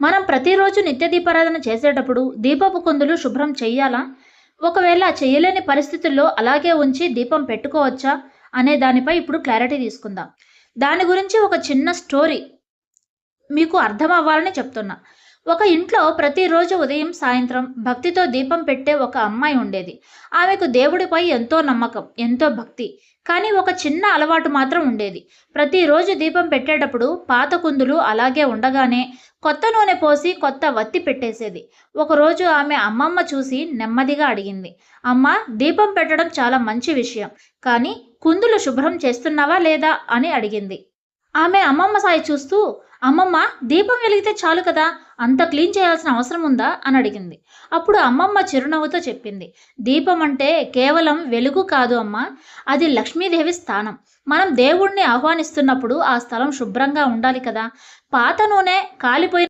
మనం ప్రతిరోజు నిత్య దీపారాధన చేసేటప్పుడు దీపపు కుందులు శుభ్రం చెయ్యాలా? ఒకవేళ చేయలేని పరిస్థితుల్లో అలాగే ఉంచి దీపం పెట్టుకోవచ్చా? అనే దానిపై ఇప్పుడు క్లారిటీ తీసుకుందాం. దాని గురించి ఒక చిన్న స్టోరీ మీకు అర్థం అవ్వాలని చెప్తున్నా. ఒక ఇంట్లో ప్రతిరోజు ఉదయం, సాయంత్రం భక్తితో దీపం పెట్టే ఒక అమ్మాయి ఉండేది. ఆమెకు దేవుడిపై ఎంతో నమ్మకం, ఎంతో భక్తి. కానీ ఒక చిన్న అలవాటు మాత్రం ఉండేది. ప్రతిరోజు దీపం పెట్టేటప్పుడు పాత కుందులు అలాగే ఉండగానే కొత్త నూనె పోసి కొత్త వత్తి పెట్టేసేది. ఒకరోజు ఆమె అమ్మమ్మ చూసి నెమ్మదిగా అడిగింది, అమ్మా, దీపం పెట్టడం చాలా మంచి విషయం, కానీ కుందులు శుభ్రం చేస్తున్నావా లేదా అని అడిగింది. ఆమె అమ్మమ్మ సాయి చూస్తూ, అమ్మమ్మ, దీపం వెలిగితే చాలు కదా, అంత క్లీన్ చేయాల్సిన అవసరం ఉందా అని అడిగింది. అప్పుడు అమ్మమ్మ చిరునవ్వుతో చెప్పింది, దీపం అంటే కేవలం వెలుగు కాదు అమ్మా, అది లక్ష్మీదేవి స్థానం. మనం దేవుణ్ణి ఆహ్వానిస్తున్నప్పుడు ఆ స్థలం శుభ్రంగా ఉండాలి కదా. పాత నూనె, కాలిపోయిన